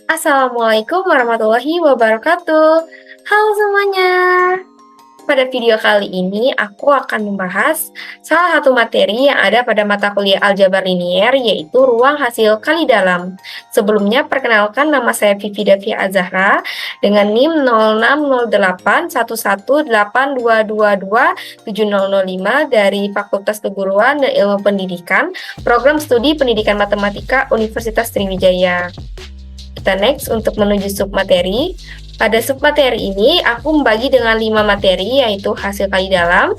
Assalamualaikum warahmatullahi wabarakatuh. Halo semuanya. Pada video kali ini aku akan membahas salah satu materi yang ada pada mata kuliah aljabar linier, yaitu ruang hasil kali dalam. Sebelumnya perkenalkan, nama saya Vivi Davia Azahra dengan NIM 06081182227005 dari Fakultas Keguruan dan Ilmu Pendidikan, Program Studi Pendidikan Matematika Universitas Sriwijaya. Kita next untuk menuju submateri. Pada submateri ini aku membagi dengan 5 materi, yaitu hasil kali dalam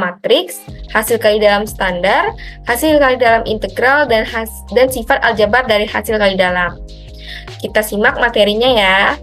matriks, hasil kali dalam standar, hasil kali dalam integral, dan sifat aljabar dari hasil kali dalam. Kita simak materinya ya.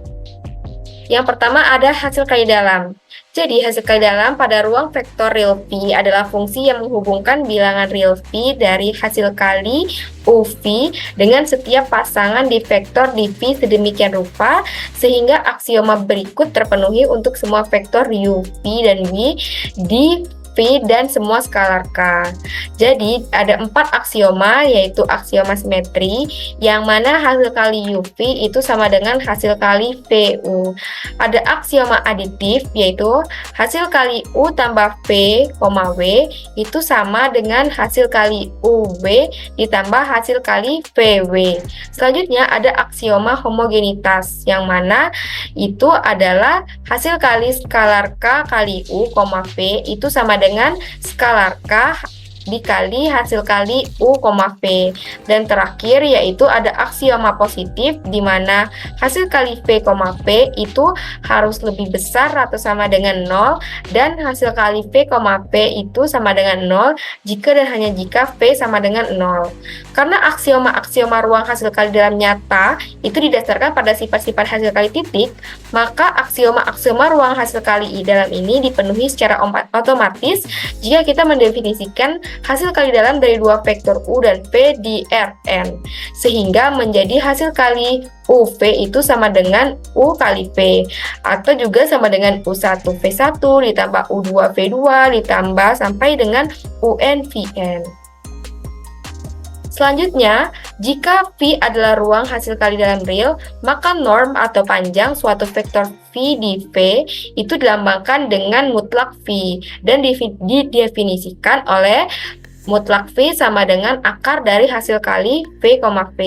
Yang pertama ada hasil kali dalam. Jadi, hasil kali dalam pada ruang vektor real V adalah fungsi yang menghubungkan bilangan real V dari hasil kali UV dengan setiap pasangan di vektor di V sedemikian rupa sehingga aksioma berikut terpenuhi untuk semua vektor U, V, dan W di V dan semua skalar K. Jadi, ada 4 aksioma, yaitu aksioma simetri, yang mana hasil kali UV itu sama dengan hasil kali VU. Ada aksioma aditif, yaitu hasil kali U tambah V, W itu sama dengan hasil kali UV ditambah hasil kali VW. Selanjutnya ada aksioma homogenitas, yang mana itu adalah hasil kali skalar K kali U, V itu sama dengan skalar K dikali hasil kali U, V. Dan terakhir yaitu ada aksioma positif, di mana hasil kali V, V itu harus lebih besar atau sama dengan 0, dan hasil kali V, V itu sama dengan 0 jika dan hanya jika V sama dengan 0. Karena aksioma-aksioma ruang hasil kali dalam nyata itu didasarkan pada sifat-sifat hasil kali titik, maka aksioma-aksioma ruang hasil kali dalam ini dipenuhi secara otomatis jika kita mendefinisikan hasil kali dalam dari dua vektor U dan V di Rn, sehingga menjadi hasil kali UV itu sama dengan U kali V, atau juga sama dengan U1V1 ditambah U2V2 ditambah sampai dengan UNVN. Selanjutnya, jika V adalah ruang hasil kali dalam real, maka norm atau panjang suatu vektor V di V itu dilambangkan dengan mutlak V dan didefinisikan oleh mutlak V sama dengan akar dari hasil kali V, V.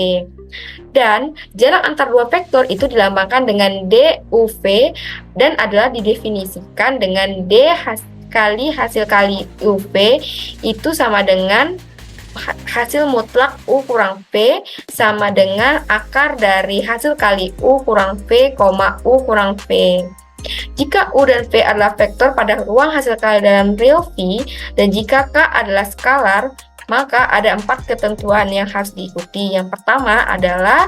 Dan jarak antar dua vektor itu dilambangkan dengan DUV dan adalah didefinisikan dengan D kali hasil kali UV itu sama dengan hasil mutlak U kurang V sama dengan akar dari hasil kali U kurang V, U kurang V. Jika U dan V adalah vektor pada ruang hasil kali dalam real V, dan jika K adalah skalar, maka ada 4 ketentuan yang harus diikuti. Yang pertama adalah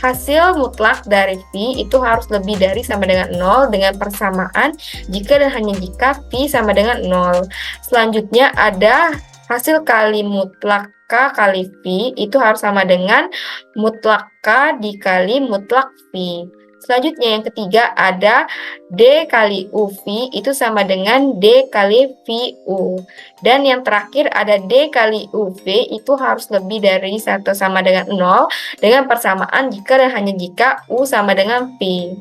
hasil mutlak dari V itu harus lebih dari sama dengan 0 dengan persamaan jika dan hanya jika V sama dengan 0. Selanjutnya ada hasil kali mutlak K kali V itu harus sama dengan mutlak K dikali mutlak V. Selanjutnya yang ketiga ada D kali UV itu sama dengan D kali VU. Dan yang terakhir ada D kali UV itu harus lebih dari 1 sama dengan 0 dengan persamaan jika dan hanya jika U sama dengan V.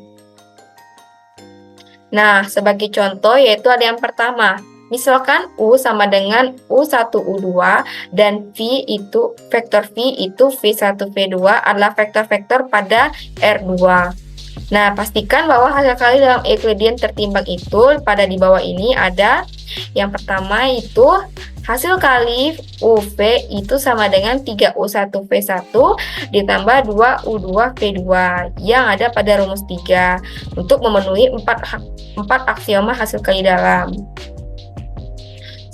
Nah, sebagai contoh yaitu ada yang pertama. Misalkan U sama dengan U1, U2, dan V itu, vektor V itu V1, V2 adalah vektor-vektor pada R2. Nah, pastikan bahwa hasil kali dalam Euclidean tertimbang itu pada di bawah ini ada yang pertama itu hasil kali UV itu sama dengan 3U1V1 ditambah 2U2V2 yang ada pada rumus 3 untuk memenuhi 4 aksioma hasil kali dalam.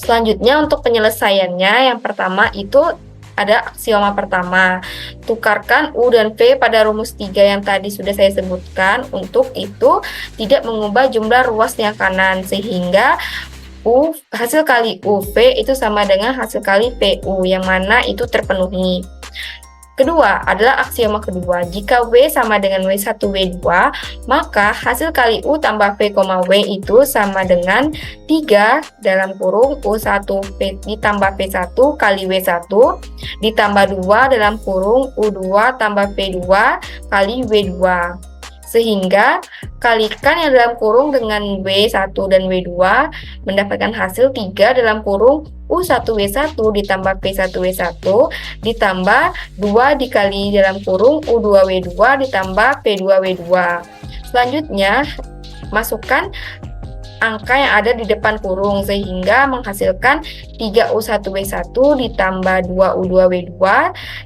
Selanjutnya untuk penyelesaiannya, yang pertama itu ada aksioma pertama. Tukarkan U dan V pada rumus 3 yang tadi sudah saya sebutkan. Untuk itu tidak mengubah jumlah ruas yang kanan, sehingga hasil kali UV itu sama dengan hasil kali VU, yang mana itu terpenuhi. Kedua adalah aksioma kedua. Jika W sama dengan W1 W2, maka hasil kali U tambah V, W itu sama dengan 3 dalam kurung U1 V ditambah V1 kali W1 ditambah 2 dalam kurung U2 tambah V2 kali W2. Sehingga kalikan yang dalam kurung dengan W1 dan W2 mendapatkan hasil 3 dalam kurung U1 W1 ditambah V1 W1 ditambah 2 dikali dalam kurung U2 W2 ditambah V2 W2. Selanjutnya, masukkan angka yang ada di depan kurung sehingga menghasilkan 3U1 W1 ditambah 2U2 W2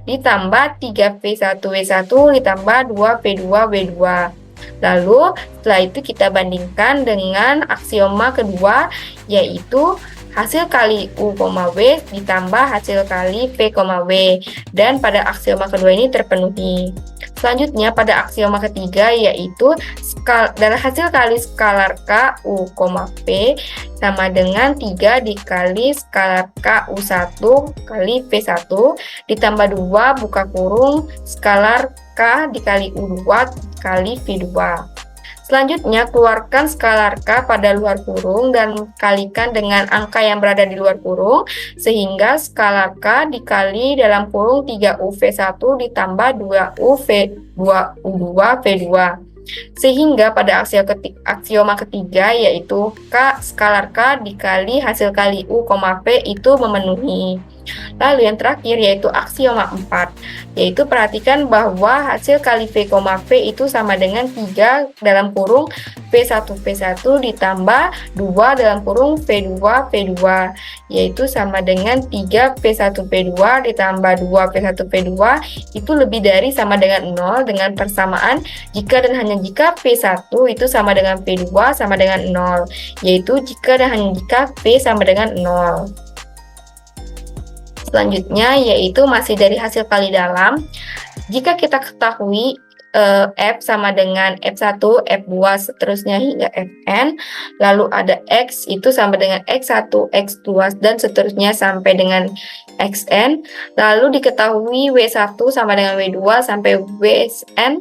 ditambah 3V1 W1 ditambah 2V2 W2. Lalu setelah itu kita bandingkan dengan aksioma kedua, yaitu hasil kali U, W ditambah hasil kali V, W, dan pada aksioma kedua ini terpenuhi. Selanjutnya pada aksioma ketiga, yaitu dari hasil kali skalar K, U, P sama dengan 3 dikali skalar K U1 kali V1 ditambah 2 buka kurung skalar K dikali U2 kali V2. Selanjutnya, keluarkan skalar K pada luar kurung dan kalikan dengan angka yang berada di luar kurung, sehingga skalar K dikali dalam kurung 3UV1 ditambah 2UV2U2 V2. Sehingga pada aksioma ketiga, yaitu K skalar K dikali hasil kali U, V itu memenuhi. Lalu yang terakhir yaitu aksioma 4, yaitu perhatikan bahwa hasil kali V, V itu sama dengan 3 dalam kurung V1 V1 ditambah 2 dalam kurung V2 V2, yaitu sama dengan 3 V1 V2 ditambah 2 V1 V2 itu lebih dari sama dengan 0 dengan persamaan jika dan hanya jika V1 itu sama dengan V2 sama dengan 0, yaitu jika dan hanya jika V sama dengan 0. Selanjutnya yaitu masih dari hasil kali dalam. Jika kita ketahui F sama dengan F1, F2, seterusnya hingga Fn, lalu ada X itu sama dengan X1, X2, dan seterusnya sampai dengan Xn, lalu diketahui W1 sama dengan W2 sampai Wn,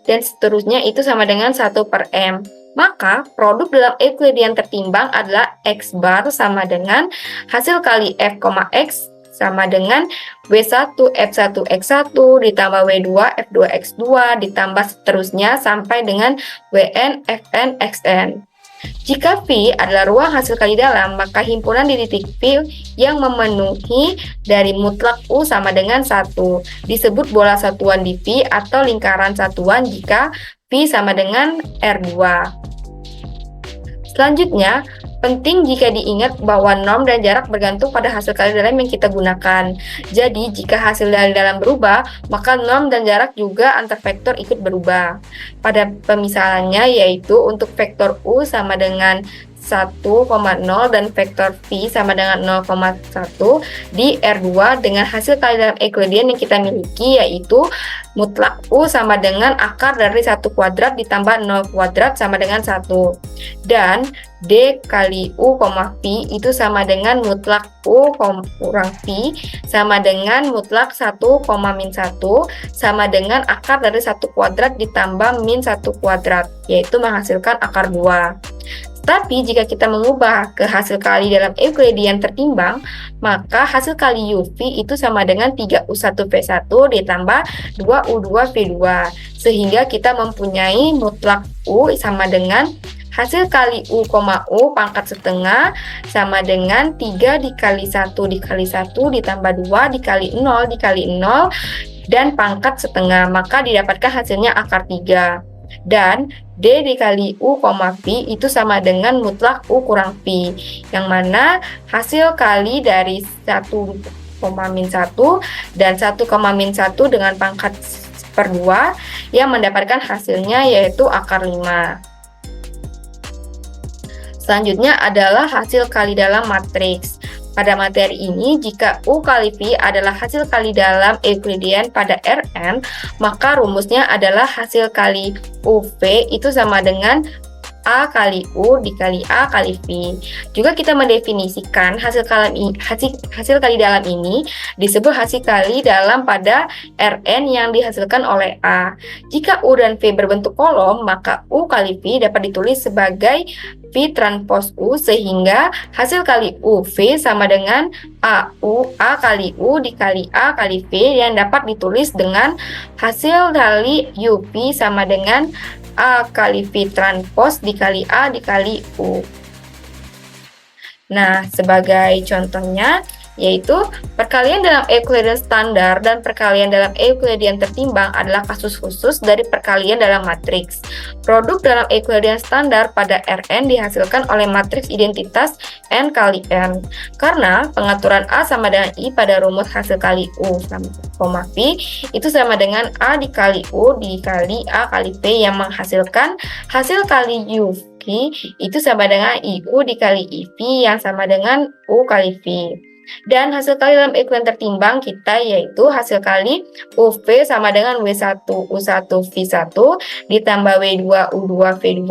dan seterusnya itu sama dengan 1 per M. Maka produk dalam Euclidean tertimbang adalah X bar sama dengan hasil kali F, X sama dengan W1 F1 X1 ditambah W2 F2 X2 ditambah seterusnya sampai dengan Wn Fn Xn. Jika V adalah ruang hasil kali dalam, maka himpunan di titik V yang memenuhi dari mutlak U sama dengan 1 disebut bola satuan di V atau lingkaran satuan jika V sama dengan R2. Selanjutnya, penting jika diingat bahwa norm dan jarak bergantung pada hasil kali dalam yang kita gunakan. Jadi, jika hasil kali dalam berubah, maka norm dan jarak juga antar vektor ikut berubah. Pada pemisalannya yaitu untuk vektor U sama dengan 1,0 dan vektor V sama dengan 0,1 di R2 dengan hasil kali dalam Euclidean yang kita miliki yaitu mutlak U sama dengan akar dari 1 kuadrat ditambah 0 kuadrat sama dengan 1. Dan D kali U, V itu sama dengan mutlak U kurang V sama dengan mutlak 1, min 1 sama dengan akar dari 1 kuadrat ditambah min 1 kuadrat, yaitu menghasilkan akar 2. Tapi jika kita mengubah ke hasil kali dalam Euclidean tertimbang, maka hasil kali UV itu sama dengan 3U1V1 ditambah 2U2V2, sehingga kita mempunyai mutlak U sama dengan hasil kali U, U pangkat setengah sama dengan 3 dikali 1 dikali 1 ditambah 2 dikali 0 dikali 0 dan pangkat setengah, maka didapatkan hasilnya akar 3. Dan D dikali U, V itu sama dengan mutlak U kurang V, yang mana hasil kali dari 1, min 1 dan 1, min 1 dengan pangkat per 2 yang mendapatkan hasilnya yaitu akar 5. Selanjutnya adalah hasil kali dalam matriks. Pada materi ini, jika U kali V adalah hasil kali dalam Euclidean pada Rn, maka rumusnya adalah hasil kali UV itu sama dengan A kali U dikali A kali V. Juga kita mendefinisikan hasil kali dalam ini disebut hasil kali dalam pada Rn yang dihasilkan oleh A. Jika U dan V berbentuk kolom, maka U kali V dapat ditulis sebagai V transpos U, sehingga hasil kali U V sama dengan A kali U dikali A kali V yang dapat ditulis dengan hasil kali UV sama dengan A kali V transpos dikali A dikali U. Nah, sebagai contohnya, yaitu perkalian dalam Euclidean standar dan perkalian dalam Euclidean tertimbang adalah kasus khusus dari perkalian dalam matriks. Produk dalam Euclidean standar pada Rn dihasilkan oleh matriks identitas N kali N. Karena pengaturan A sama dengan I pada rumus hasil kali U, V itu sama dengan A dikali U dikali A kali V yang menghasilkan hasil kali U itu sama dengan IU dikali IV yang sama dengan U kali V. Dan hasil kali dalam Euclidean tertimbang kita yaitu hasil kali UV sama dengan W1 U1 V1 ditambah W2 U2 V2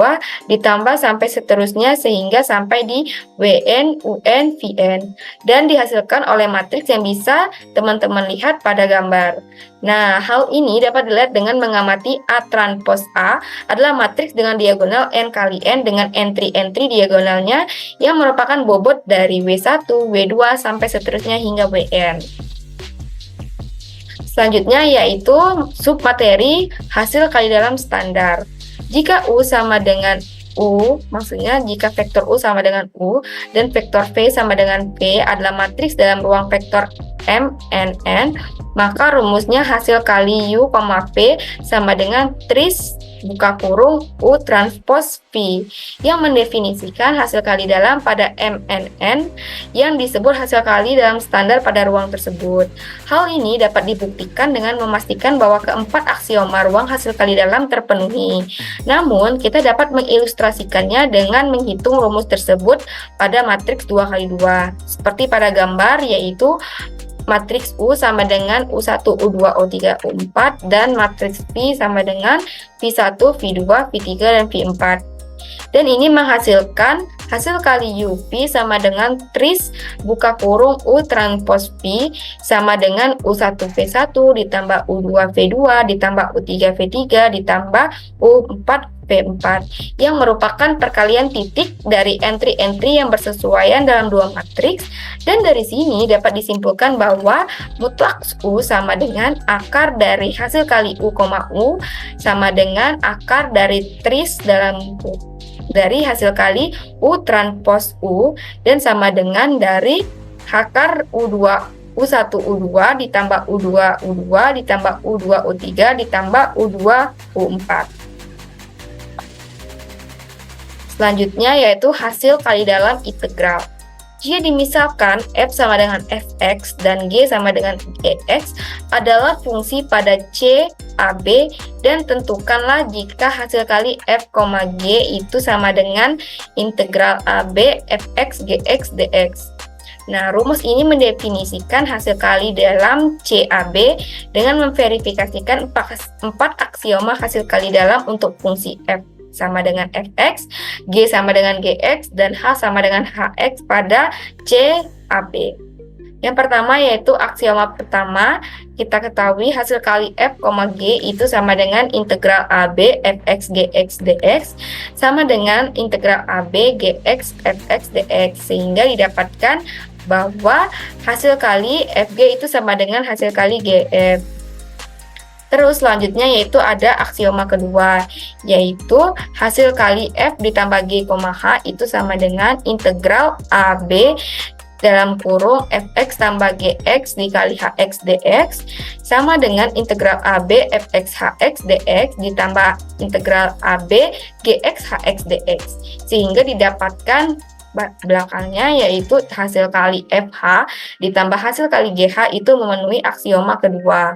ditambah sampai seterusnya sehingga sampai di WN UN VN dan dihasilkan oleh matriks yang bisa teman-teman lihat pada gambar. Nah, hal ini dapat dilihat dengan mengamati A transpos A adalah matriks dengan diagonal N kali N dengan entry-entry diagonalnya yang merupakan bobot dari W1, W2 sampai seterusnya hingga WN. Selanjutnya yaitu submateri hasil kali dalam standar. Jika U sama dengan U, maksudnya jika vektor U sama dengan U dan vektor V sama dengan V adalah matriks dalam ruang vektor MNN, maka rumusnya hasil kali U, V sama dengan tris buka kurung U transpos V yang mendefinisikan hasil kali dalam pada MNN yang disebut hasil kali dalam standar pada ruang tersebut. Hal ini dapat dibuktikan dengan memastikan bahwa keempat aksioma ruang hasil kali dalam terpenuhi. Namun, kita dapat mengilustrasikannya dengan menghitung rumus tersebut pada matriks 2x2 seperti pada gambar, yaitu matriks U sama dengan U1, U2, U3, U4 dan matriks V sama dengan V1, V2, V3 dan V4. Dan ini menghasilkan hasil kali UV sama dengan tris buka kurung U transpos V sama dengan U1 V1 ditambah U2 V2 ditambah U3 V3 ditambah U4 V4 yang merupakan perkalian titik dari entry-entry yang bersesuaian dalam dua matriks, dan dari sini dapat disimpulkan bahwa mutlak U sama dengan akar dari hasil kali U, U sama dengan akar dari tris dari hasil kali U transpos U dan sama dengan dari akar U2 U1 U2 ditambah U2 U2 ditambah U2 U3 ditambah U2 U4. Selanjutnya yaitu hasil kali dalam integral. Jika dimisalkan f sama dengan fx dan g sama dengan gx adalah fungsi pada c, ab, dan tentukanlah jika hasil kali f, g itu sama dengan integral ab, fx, gx, dx. Nah, rumus ini mendefinisikan hasil kali dalam CAB dengan memverifikasikan 4 aksioma hasil kali dalam untuk fungsi f sama dengan fx, g sama dengan gx, dan h sama dengan hx pada CAB. Yang pertama yaitu aksioma pertama, kita ketahui hasil kali f, g itu sama dengan integral ab, fx, gx, dx sama dengan integral ab, gx, fx, dx, sehingga didapatkan bahwa hasil kali fg itu sama dengan hasil kali gf. Terus selanjutnya yaitu ada aksioma kedua, yaitu hasil kali f ditambah g, h itu sama dengan integral ab dalam kurung fx tambah gx dikali hx dx sama dengan integral ab fx hx dx ditambah integral ab gx hx dx, sehingga didapatkan belakangnya yaitu hasil kali fh ditambah hasil kali gh itu memenuhi aksioma kedua.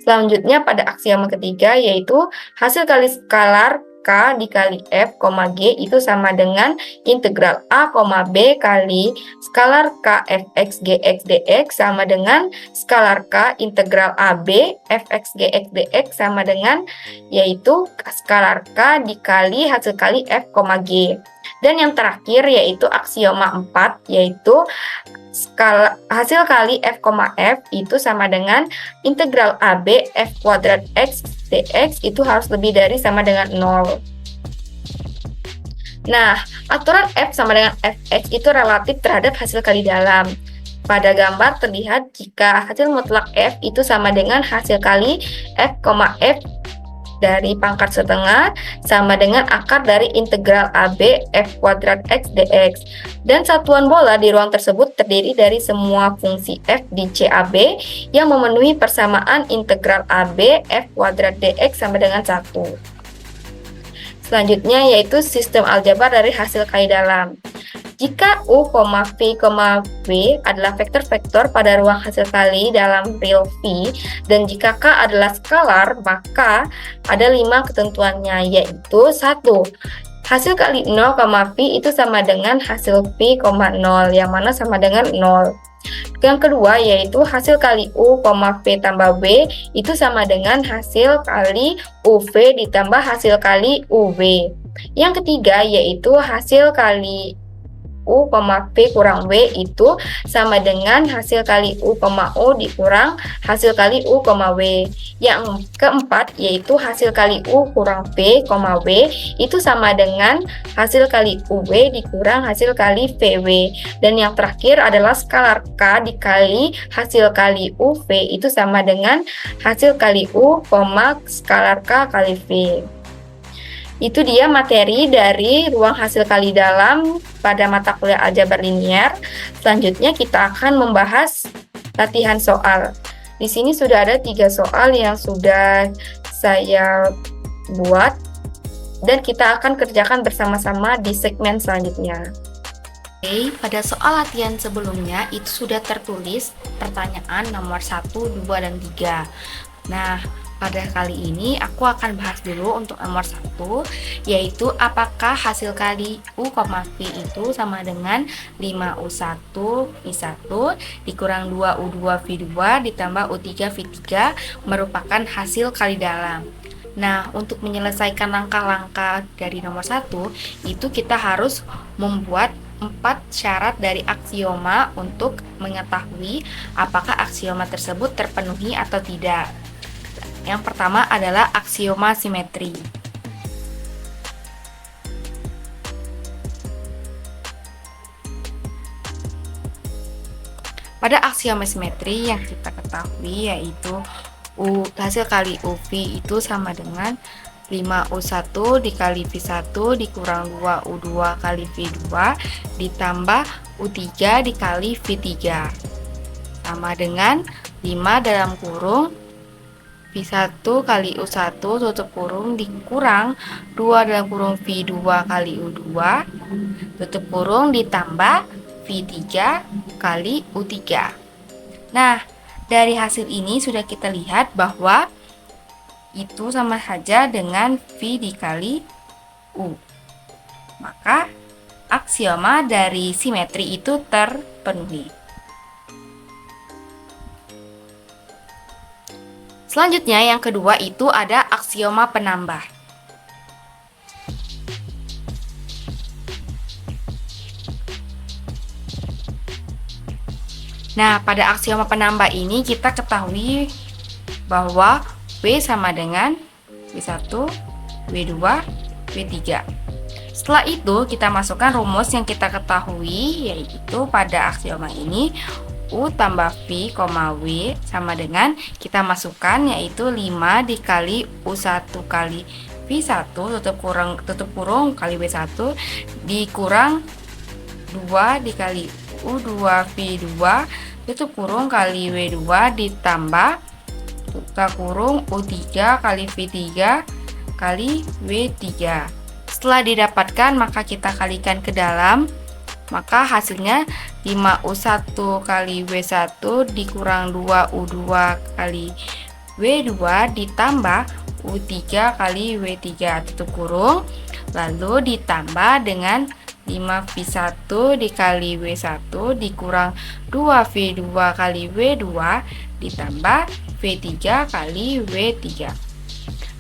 Selanjutnya pada aksioma ketiga yaitu hasil kali skalar K dikali F, G itu sama dengan integral A, B kali skalar K Fx Gx dx sama dengan skalar K integral AB Fx Gx dx sama dengan yaitu skalar K dikali hasil kali F, G. Dan yang terakhir yaitu aksioma 4 yaitu hasil kali F, F itu sama dengan integral AB F kuadrat X dx itu harus lebih dari sama dengan 0. Nah, aturan F sama dengan Fx itu relatif terhadap hasil kali dalam. Pada gambar terlihat jika hasil mutlak F itu sama dengan hasil kali F, F dari pangkat setengah sama dengan akar dari integral AB F kuadrat X dx. Dan satuan bola di ruang tersebut terdiri dari semua fungsi F di CAB yang memenuhi persamaan integral AB F kuadrat dx sama dengan 1. Selanjutnya yaitu sistem aljabar dari hasil kali dalam. Jika U, V, V adalah vektor-vektor pada ruang hasil kali dalam real V, dan jika K adalah skalar, maka ada 5 ketentuannya, yaitu 1. Hasil kali 0, V itu sama dengan hasil V, 0, yang mana sama dengan 0. Yang kedua yaitu hasil kali U, V tambah W itu sama dengan hasil kali UV ditambah hasil kali UV. Yang ketiga yaitu hasil kali U, V kurang W itu sama dengan hasil kali U, O dikurang hasil kali U, W. Yang keempat yaitu hasil kali U kurang V, W itu sama dengan hasil kali UW dikurang hasil kali VW. Dan yang terakhir adalah skalar K dikali hasil kali UV itu sama dengan hasil kali U, skalar K kali V. Itu dia materi dari ruang hasil kali dalam pada mata kuliah aljabar linier. Selanjutnya kita akan membahas latihan soal. Di sini sudah ada 3 soal yang sudah saya buat dan kita akan kerjakan bersama-sama di segmen selanjutnya. Oke, pada soal latihan sebelumnya itu sudah tertulis pertanyaan nomor 1, 2, dan 3. Nah, pada kali ini aku akan bahas dulu untuk nomor 1, yaitu apakah hasil kali U, V itu sama dengan 5U1 V1 dikurang 2U2 V2 ditambah U3 V3 merupakan hasil kali dalam. Nah, untuk menyelesaikan langkah-langkah dari nomor 1, itu kita harus membuat 4 syarat dari aksioma untuk mengetahui apakah aksioma tersebut terpenuhi atau tidak. Yang pertama adalah aksioma simetri. Pada aksioma simetri yang kita ketahui yaitu hasil kali UV itu sama dengan 5U1 dikali V1 dikurang 2U2 kali V2 ditambah U3 dikali V3 sama dengan 5 dalam kurung V1 kali U1 tutup kurung dikurang 2 dalam kurung V2 kali U2 tutup kurung ditambah V3 kali U3. Nah, dari hasil ini sudah kita lihat bahwa itu sama saja dengan V dikali U. Maka aksioma dari simetri itu terpenuhi. Selanjutnya yang kedua itu ada aksioma penambah. Nah, pada aksioma penambah ini kita ketahui bahwa W sama dengan W1, W2, W3. Setelah itu kita masukkan rumus yang kita ketahui yaitu pada aksioma ini U tambah V, W sama dengan kita masukkan yaitu 5 dikali U1 kali V1 tutup kurung kali W1 dikurang 2 dikali U2 V2 tutup kurung kali W2 ditambah buka kurung U3 kali V3 kali W3. Setelah didapatkan maka kita kalikan ke dalam, maka hasilnya 5U1 kali W1 dikurang 2U2 kali W2 ditambah U3 kali W3 tutup kurung, lalu ditambah dengan 5V1 dikali W1 dikurang 2V2 kali W2 ditambah V3 kali W3.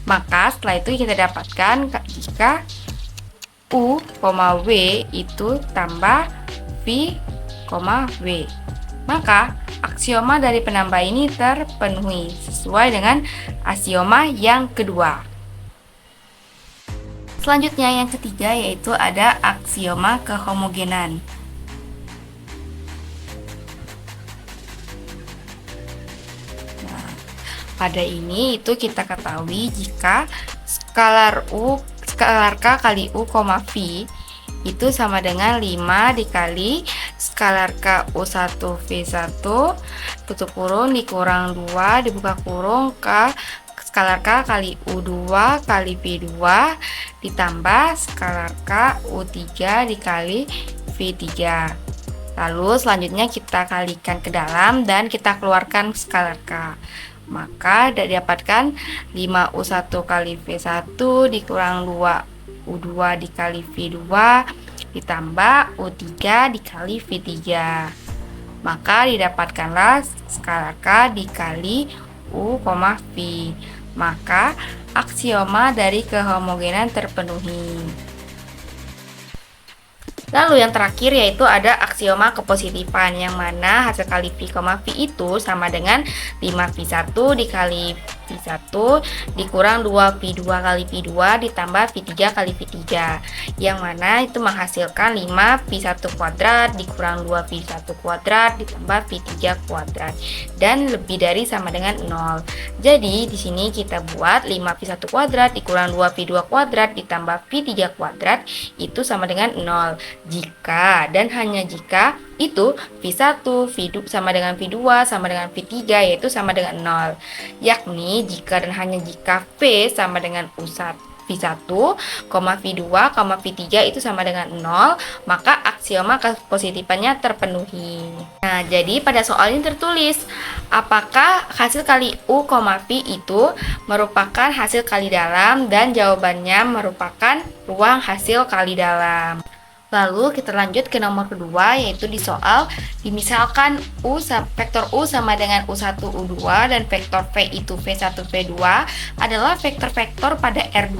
Maka setelah itu kita dapatkan jika U, W itu tambah V, W. Maka aksioma dari penambah ini terpenuhi sesuai dengan aksioma yang kedua. Selanjutnya yang ketiga yaitu ada aksioma kehomogenan. Nah, pada ini itu kita ketahui jika skalar K kali U, V itu sama dengan 5 dikali skalar K U1 V1 tutup kurung dikurang 2 dibuka kurung K skalar K kali U2 kali V2 ditambah skalar K U3 dikali V3. Lalu selanjutnya kita kalikan ke dalam dan kita keluarkan skalar K. Maka didapatkan 5U1 kali V1 dikurang 2U2 dikali V2 ditambah U3 dikali V3. Maka didapatkanlah skalar K dikali U, V. Maka aksioma dari kehomogenan terpenuhi. Lalu yang terakhir yaitu ada aksioma kepositifan, yang mana hasil kali V, V itu sama dengan 5V1 dikali V1 dikurang 2V2 kali V2 ditambah V3 kali V3, yang mana itu menghasilkan 5V1 kuadrat dikurang 2V1 kuadrat ditambah V3 kuadrat dan lebih dari sama dengan 0. Jadi di sini kita buat 5V1 kuadrat dikurang 2V2 kuadrat ditambah V3 kuadrat itu sama dengan 0. Jika dan hanya jika itu V1, V2 sama dengan V2 sama dengan V3 yaitu sama dengan 0. Yakni jika dan hanya jika V sama dengan V1, V2, V3 itu sama dengan 0, maka aksioma kepositifannya terpenuhi. Nah, jadi pada soal ini tertulis apakah hasil kali U, V itu merupakan hasil kali dalam, dan jawabannya merupakan ruang hasil kali dalam. Lalu kita lanjut ke nomor kedua, yaitu di soal dimisalkan vektor U sama dengan U1, U2 dan vektor V itu V1, V2 adalah vektor-vektor pada R2.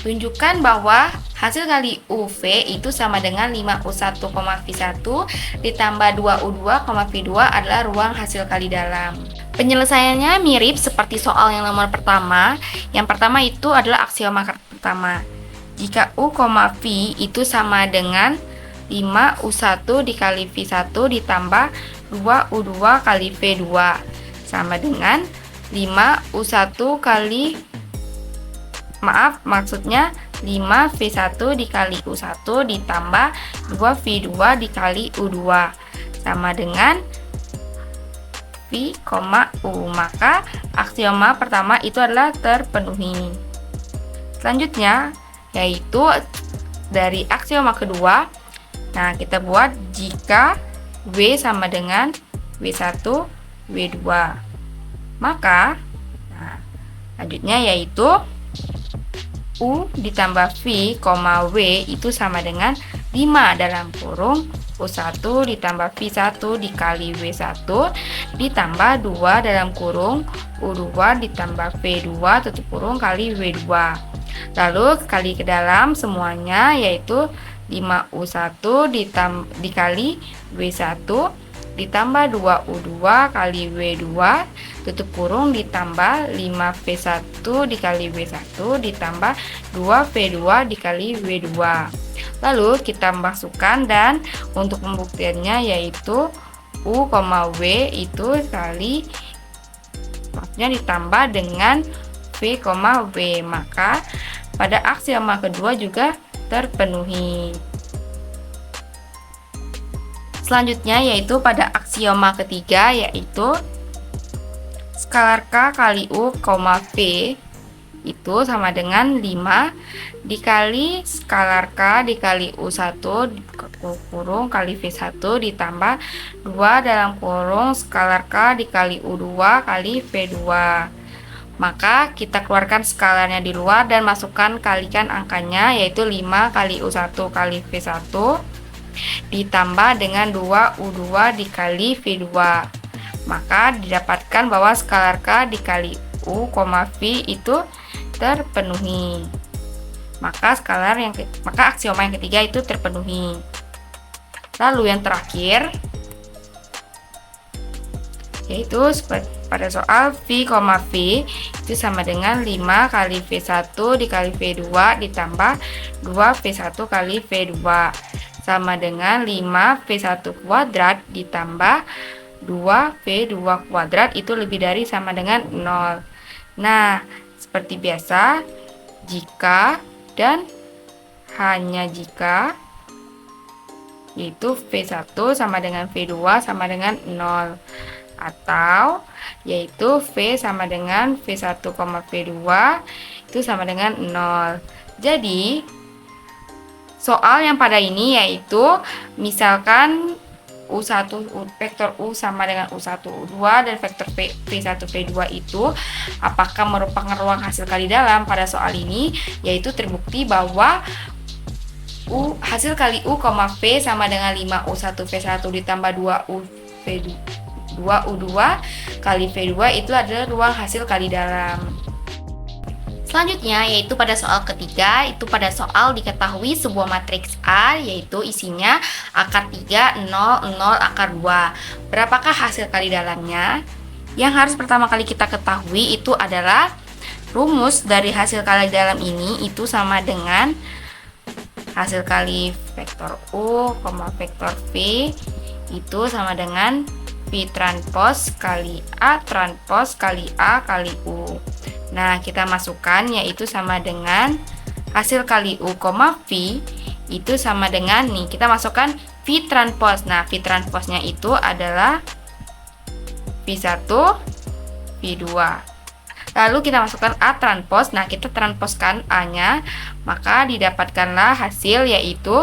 Tunjukkan bahwa hasil kali UV itu sama dengan 5U1, V1 ditambah 2U2, V2 adalah ruang hasil kali dalam. Penyelesaiannya mirip seperti soal yang nomor pertama. Yang pertama itu adalah aksioma pertama. Jika U, V itu sama dengan 5U1 dikali V1 ditambah 2U2 kali V2 sama dengan 5U1 kali maksudnya 5V1 dikali U1 ditambah 2V2 dikali U2 sama dengan V, U. Maka aksioma pertama itu adalah terpenuhi. Selanjutnya yaitu dari aksioma kedua. Nah, kita buat jika W sama dengan W1, W2. Maka selanjutnya yaitu U ditambah V, W itu sama dengan 5 dalam kurung U1 ditambah V1 dikali W1 ditambah 2 dalam kurung U2 ditambah V2 tutup kurung kali W2. Lalu kali ke dalam semuanya, yaitu 5U1 dikali W1 ditambah 2U2 kali W2 tutup kurung ditambah 5V1 dikali W1 ditambah 2V2 dikali W2. Lalu kita masukkan, dan untuk pembuktiannya yaitu U, W itu kali maksudnya ditambah dengan V, W. Maka pada aksioma kedua juga terpenuhi. Selanjutnya yaitu pada aksioma ketiga, yaitu skalar K kali U, V itu sama dengan 5 dikali skalar K dikali U1 kurung kali V1 ditambah 2 dalam kurung skalar K dikali U2 kali V2. Maka kita keluarkan skalarnya di luar dan masukkan kalikan angkanya, yaitu 5 kali U1 kali V1 ditambah dengan 2U2 dikali V2. Maka didapatkan bahwa skalar K dikali U, V itu terpenuhi. Maka aksioma yang ketiga itu terpenuhi. Lalu yang terakhir yaitu pada soal V, V itu sama dengan 5 kali V1 dikali V2 ditambah 2V1 kali V2 sama dengan 5V1 kuadrat ditambah 2V2 kuadrat itu lebih dari sama dengan 0. Nah, seperti biasa, jika dan hanya jika, yaitu V1 sama dengan V2 sama dengan 0, atau yaitu V sama dengan V1, V2 itu sama dengan 0. Jadi soal yang pada ini yaitu misalkan U1 vektor U sama dengan U1 U2 dan vektor V1 V2 itu apakah merupakan ruang hasil kali dalam. Pada soal ini yaitu terbukti bahwa hasil kali U, V sama dengan 5U1 V1 ditambah 2U2 kali V2 itu adalah ruang hasil kali dalam. Selanjutnya yaitu pada soal ketiga, itu pada soal diketahui sebuah matriks A yaitu isinya akar 3, 0, 0, akar 2. Berapakah hasil kali dalamnya? Yang harus pertama kali kita ketahui itu adalah rumus dari hasil kali dalam ini itu sama dengan hasil kali vektor U, vektor V itu sama dengan V transpos kali A transpos kali A kali U. Nah, kita masukkan yaitu sama dengan hasil kali U, V itu sama dengan nih, kita masukkan V transpos. Nah, V transposnya itu adalah V1, V2. Lalu kita masukkan A transpos. Nah, kita transposkan A-nya, maka didapatkanlah hasil yaitu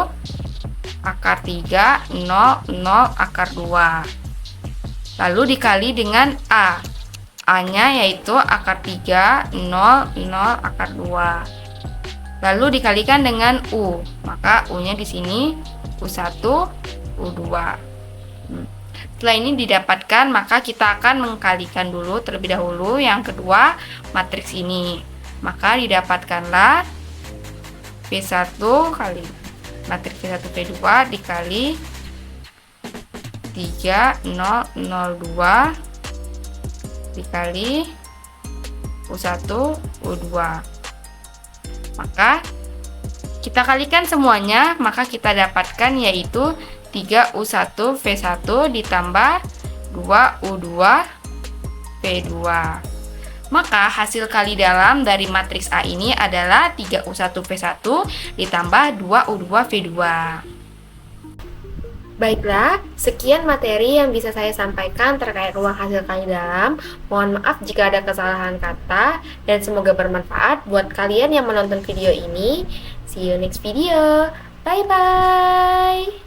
akar 3, 0, 0, akar 2. Lalu dikali dengan A. A-nya yaitu akar 3, 0, 0, akar 2. Lalu dikalikan dengan U. Maka U-nya di sini U1, U2. Setelah ini didapatkan, maka kita akan mengkalikan dulu terlebih dahulu yang kedua matriks ini. Maka didapatkanlah V1 kali matriks V1 V2 dikali 3, 0, 0, 2 dikali U1, U2. Maka kita kalikan semuanya, maka kita dapatkan yaitu 3U1 V1 ditambah 2U2 V2. Maka hasil kali dalam dari matriks A ini adalah 3U1 V1 ditambah 2U2 V2. Baiklah, sekian materi yang bisa saya sampaikan terkait ruang hasil kali dalam. Mohon maaf jika ada kesalahan kata dan semoga bermanfaat buat kalian yang menonton video ini. See you next video. Bye-bye.